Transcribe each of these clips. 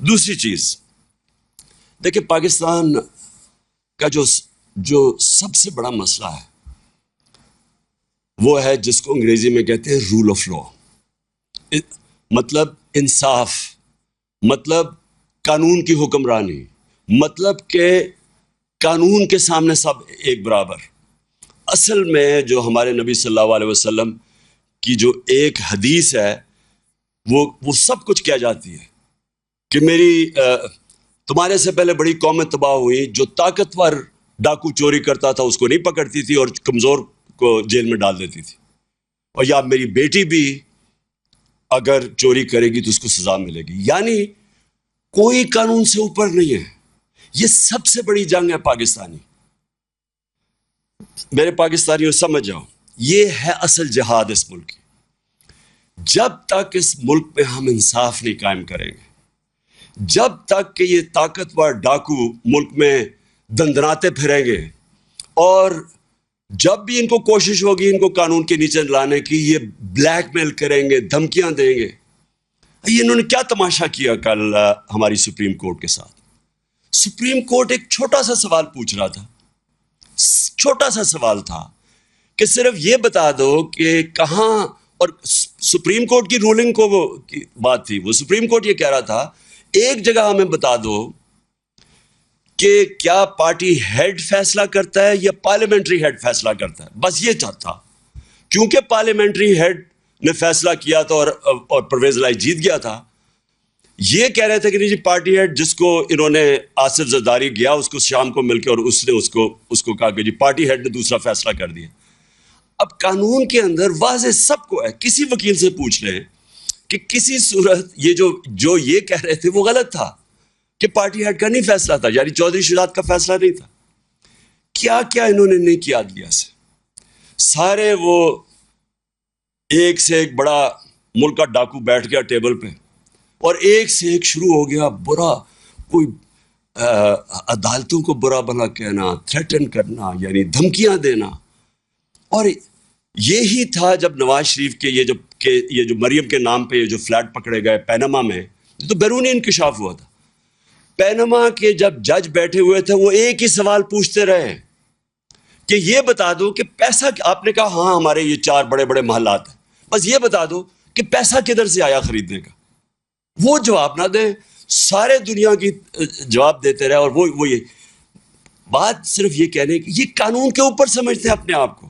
دوسری چیز دیکھیں، پاکستان کا جو سب سے بڑا مسئلہ ہے وہ ہے جس کو انگریزی میں کہتے ہیں رول آف لا، مطلب انصاف، مطلب قانون کی حکمرانی، مطلب کہ قانون کے سامنے سب ایک برابر۔ اصل میں جو ہمارے نبی صلی اللہ علیہ وسلم کی جو ایک حدیث ہے وہ سب کچھ کہہ جاتی ہے کہ تمہارے سے پہلے بڑی قومیں تباہ ہوئی، جو طاقتور ڈاکو چوری کرتا تھا اس کو نہیں پکڑتی تھی اور کمزور کو جیل میں ڈال دیتی تھی، اور یا میری بیٹی بھی اگر چوری کرے گی تو اس کو سزا ملے گی۔ یعنی کوئی قانون سے اوپر نہیں ہے۔ یہ سب سے بڑی جنگ ہے پاکستانی۔ میرے پاکستانیوں سمجھ جاؤ، یہ ہے اصل جہاد اس ملک کی۔ جب تک اس ملک میں ہم انصاف نہیں قائم کریں گے، جب تک کہ یہ طاقتور ڈاکو ملک میں دندناتے پھریں گے، اور جب بھی ان کو کوشش ہوگی ان کو قانون کے نیچے لانے کی، یہ بلیک میل کریں گے، دھمکیاں دیں گے۔ یہ انہوں نے کیا تماشا کیا کل ہماری سپریم کورٹ کے ساتھ؟ سپریم کورٹ ایک چھوٹا سا سوال پوچھ رہا تھا، چھوٹا سا سوال تھا کہ صرف یہ بتا دو کہ کہاں، اور سپریم کورٹ کی رولنگ کو وہ بات تھی، وہ سپریم کورٹ یہ کہہ رہا تھا ایک جگہ ہمیں بتا دو کہ کیا پارٹی ہیڈ فیصلہ کرتا ہے یا پارلیمنٹری ہیڈ فیصلہ کرتا ہے، بس یہ چاہتا۔ کیونکہ پارلیمنٹری ہیڈ نے فیصلہ کیا تھا اور پرویز الہی جیت گیا تھا، یہ کہہ رہے تھے کہ نہیں جی پارٹی ہیڈ جس کو انہوں نے آصف زرداری گیا اس کو شام کو مل کے، اور اس نے اس کو کہا کہ جی پارٹی ہیڈ نے دوسرا فیصلہ کر دیا۔ اب قانون کے اندر واضح سب کو ہے، کسی وکیل سے پوچھ لیں کہ کسی صورت یہ جو یہ کہہ رہے تھے وہ غلط تھا کہ پارٹی ہیڈ کا نہیں فیصلہ تھا، یعنی چودھری شجاعت کا فیصلہ نہیں تھا۔ کیا کیا انہوں نے نہیں کیا عدلیہ سے، سارے وہ ایک سے ایک بڑا ملک کا ڈاکو بیٹھ گیا ٹیبل پہ، اور ایک سے ایک شروع ہو گیا برا، کوئی عدالتوں کو برا بھلا کہنا، تھریٹن کرنا، یعنی دھمکیاں دینا۔ اور یہی تھا جب نواز شریف کے یہ جو مریم کے نام پہ یہ جو فلیٹ پکڑے گئے پینما میں، یہ تو بیرونی انکشاف ہوا تھا۔ پینما کے جب جج بیٹھے ہوئے تھے وہ ایک ہی سوال پوچھتے رہے کہ یہ بتا دو کہ پیسہ، آپ نے کہا ہاں ہمارے یہ 4 بڑے بڑے محلات ہیں، بس یہ بتا دو کہ پیسہ کدھر سے آیا خریدنے کا۔ وہ جواب نہ دیں، سارے دنیا کی جواب دیتے رہے، اور وہ یہ بات صرف یہ کہنے کی، یہ قانون کے اوپر سمجھتے ہیں اپنے آپ کو،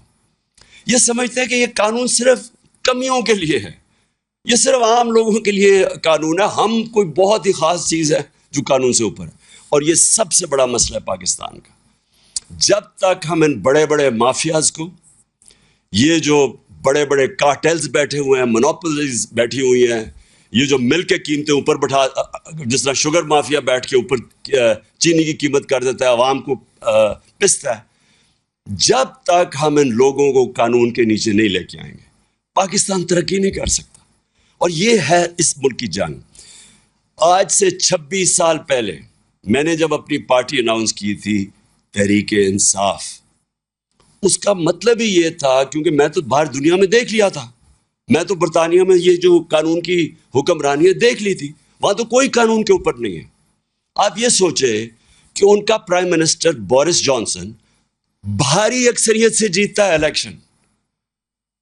یہ سمجھتے ہیں کہ یہ قانون صرف کمیوں کے لیے ہے، یہ صرف عام لوگوں کے لیے قانون ہے، ہم کوئی بہت ہی خاص چیز ہے جو قانون سے اوپر ہے۔ اور یہ سب سے بڑا مسئلہ ہے پاکستان کا۔ جب تک ہم ان بڑے بڑے مافیاز کو، یہ جو بڑے بڑے کارٹیلز بیٹھے ہوئے ہیں، مونوپولیز بیٹھی ہوئی ہیں، یہ جو مل کے قیمتیں اوپر بٹھا، جس طرح شوگر مافیا بیٹھ کے اوپر چینی کی قیمت کر دیتا ہے، عوام کو پستا ہے، جب تک ہم ان لوگوں کو قانون کے نیچے نہیں لے کے آئیں گے پاکستان ترقی نہیں کر سکتا۔ اور یہ ہے اس ملک کی جنگ۔ آج سے 26 سال پہلے میں نے جب اپنی پارٹی اناؤنس کی تھی تحریک انصاف، اس کا مطلب ہی یہ تھا، کیونکہ میں تو باہر دنیا میں دیکھ لیا تھا، میں تو برطانیہ میں یہ جو قانون کی حکمرانی ہے دیکھ لی تھی، وہاں تو کوئی قانون کے اوپر نہیں ہے۔ آپ یہ سوچیں کہ ان کا پرائم منسٹر بورس جانسن بھاری اکثریت سے جیتتا ہے الیکشن،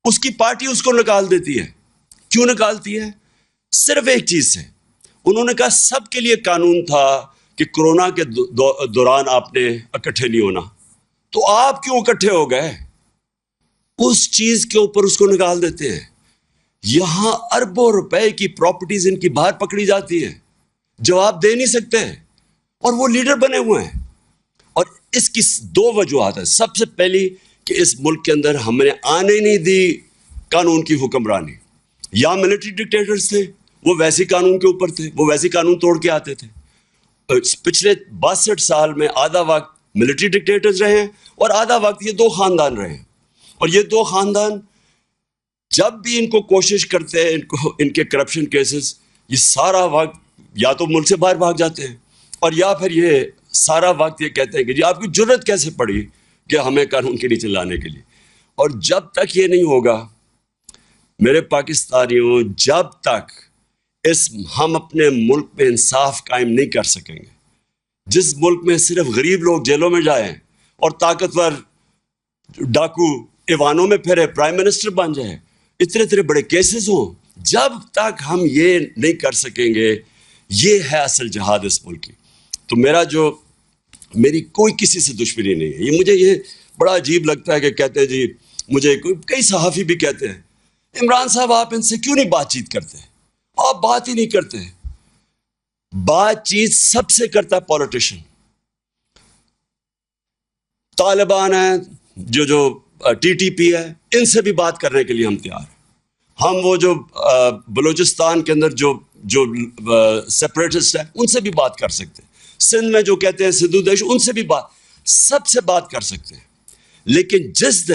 اس کی پارٹی اس کو نکال دیتی ہے۔ کیوں نکالتی ہے؟ صرف ایک چیز سے، انہوں نے کہا سب کے لیے قانون تھا کہ کورونا کے دوران آپ نے اکٹھے نہیں ہونا، تو آپ کیوں اکٹھے ہو گئے؟ اس چیز کے اوپر اس کو نکال دیتے ہیں۔ یہاں اربوں روپے کی پراپرٹیز ان کی باہر پکڑی جاتی ہیں، جواب دے نہیں سکتے، اور وہ لیڈر بنے ہوئے ہیں۔ اور اس کی 2 وجوہات ہیں۔ سب سے پہلی کہ اس ملک کے اندر ہم نے آنے نہیں دی قانون کی حکمرانی، یا ملٹری ڈکٹیٹرز تھے، وہ ویسے قانون کے اوپر تھے، وہ ویسے قانون توڑ کے آتے تھے۔ پچھلے 62 سال میں آدھا وقت ملٹری ڈکٹیٹرز رہے ہیں اور آدھا وقت یہ 2 خاندان رہے ہیں، اور یہ 2 خاندان جب بھی ان کو کوشش کرتے ہیں، ان کے کرپشن کیسز، یہ سارا وقت یا تو ملک سے باہر بھاگ جاتے ہیں، اور یا پھر یہ سارا وقت یہ کہتے ہیں کہ جی آپ کی جرت کیسے پڑی کہ ہمیں قانون کے نیچے لانے کے لیے۔ اور جب تک یہ نہیں ہوگا میرے پاکستانیوں، جب تک ہم اپنے ملک میں انصاف قائم نہیں کر سکیں گے جس ملک میں صرف غریب لوگ جیلوں میں جائیں اور طاقتور ڈاکو ایوانوں میں پھرے پرائم منسٹر بن جائیں, اتنے بڑے کیسز ہوں. جب تک ہم یہ نہیں کر سکیں گے, یہ ہے اصل جہاد اس ملک کی. تو میری کوئی کسی سے دشمنی نہیں ہے. مجھے یہ بڑا عجیب لگتا ہے کہ کہتے ہیں جی, مجھے کئی صحافی بھی کہتے ہیں عمران صاحب آپ ان سے کیوں نہیں بات چیت کرتے, آپ بات ہی نہیں کرتے. بات چیت سب سے کرتا ہے پولیٹیشین. طالبان ہیں, جو ٹی ٹی پی ہے, ان سے بھی بات کرنے کے لیے ہم تیار ہیں. ہم وہ جو بلوچستان کے اندر جو سیپریٹسٹ ہیں ان سے بھی بات کر سکتے ہیں. سندھ میں جو کہتے ہیں سندھو دیش, ان سے بھی سب سے بات کر سکتے ہیں. لیکن جس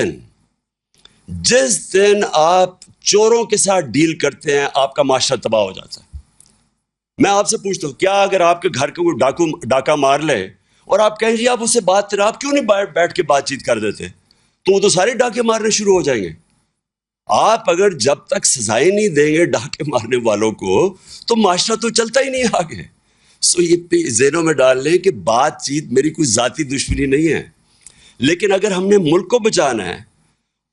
دن آپ چوروں کے ساتھ ڈیل کرتے ہیں, آپ کا معاشرہ تباہ ہو جاتا ہے. میں آپ سے پوچھتا ہوں, کیا اگر آپ کے گھر کو کوئی ڈاکہ مار لے اور آپ کہیں جی آپ اسے بات کریں, آپ کیوں نہیں بیٹھ کے بات چیت کر دیتے, تو وہ تو سارے ڈاکے مارنے شروع ہو جائیں گے. آپ اگر جب تک سزائیں نہیں دیں گے ڈاکے مارنے والوں کو, تو معاشرہ تو چلتا ہی نہیں آگے. یہ ذہنوں میں ڈال لیں کہ بات چیت میری کوئی ذاتی دشمنی نہیں ہے, لیکن اگر ہم نے ملک کو بچانا ہے,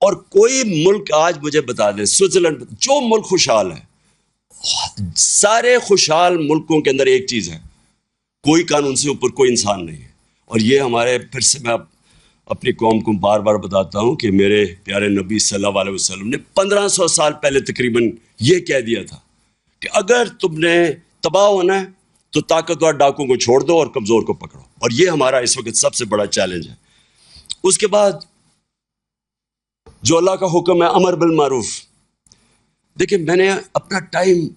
اور کوئی ملک آج مجھے بتا دیں, سوئٹزرلینڈ, جو ملک خوشحال ہے, سارے خوشحال ملکوں کے اندر ایک چیز ہے, کوئی قانون سے اوپر کوئی انسان نہیں ہے. اور یہ ہمارے, پھر سے میں اپنی قوم کو بار بار بتاتا ہوں کہ میرے پیارے نبی صلی اللہ علیہ وسلم نے 1500 سال پہلے تقریباً یہ کہہ دیا تھا کہ اگر تم نے تباہ ہونا ہے تو طاقتور ڈاکوں کو چھوڑ دو اور کمزور کو پکڑو. اور یہ ہمارا اس وقت سب سے بڑا چیلنج ہے. اس کے بعد جو اللہ کا حکم ہے امر بالمعروف. دیکھیں, میں نے اپنا ٹائم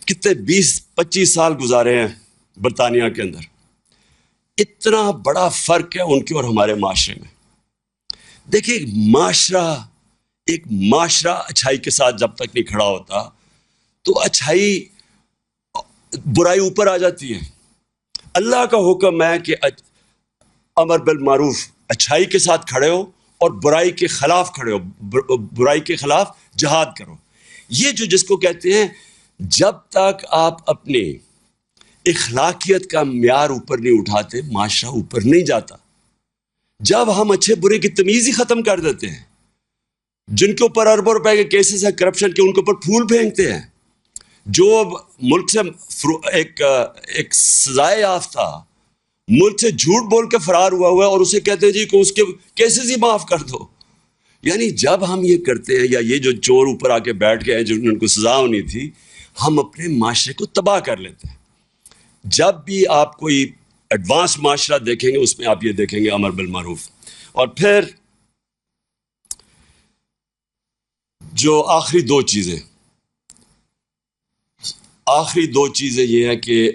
کتنے 20-25 سال گزارے ہیں برطانیہ کے اندر. اتنا بڑا فرق ہے ان کے اور ہمارے معاشرے میں. دیکھیں, ایک معاشرہ اچھائی کے ساتھ جب تک نہیں کھڑا ہوتا تو اچھائی, برائی اوپر آ جاتی ہے. اللہ کا حکم ہے کہ امر بالمعروف, اچھائی کے ساتھ کھڑے ہو اور برائی کے خلاف کھڑے ہو, برائی کے خلاف جہاد کرو. یہ جس کو کہتے ہیں, جب تک آپ اپنی اخلاقیت کا معیار اوپر نہیں اٹھاتے, معاشرہ اوپر نہیں جاتا. جب ہم اچھے برے کی تمیز ہی ختم کر دیتے ہیں, جن کے اوپر اربوں روپے کے کیسز ہیں کرپشن کے, ان کے اوپر پھول پھینکتے ہیں. جو ملک سے ایک سزائے یافتہ ملک سے جھوٹ بول کے فرار ہوا ہے, اور اسے کہتے ہیں جی کہ اس کے کیسز ہی معاف کر دو. یعنی جب ہم یہ کرتے ہیں, یا یہ جو چور اوپر آ کے بیٹھ گئے ہیں جن کو سزا ہونی تھی, ہم اپنے معاشرے کو تباہ کر لیتے ہیں. جب بھی آپ کوئی ایڈوانس معاشرہ دیکھیں گے, اس میں آپ یہ دیکھیں گے امر بالمعروف. اور پھر جو آخری دو چیزیں یہ ہے کہ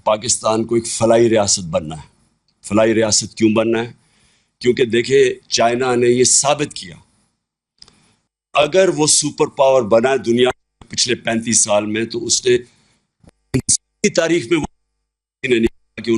پاکستان کو ایک فلاحی ریاست بننا ہے. فلاحی ریاست کیوں بننا ہے؟ کیونکہ دیکھیں, چائنا نے یہ ثابت کیا, اگر وہ سپر پاور بنا دنیا پچھلے 35 سال میں, تو اس نے تاریخ میں کہ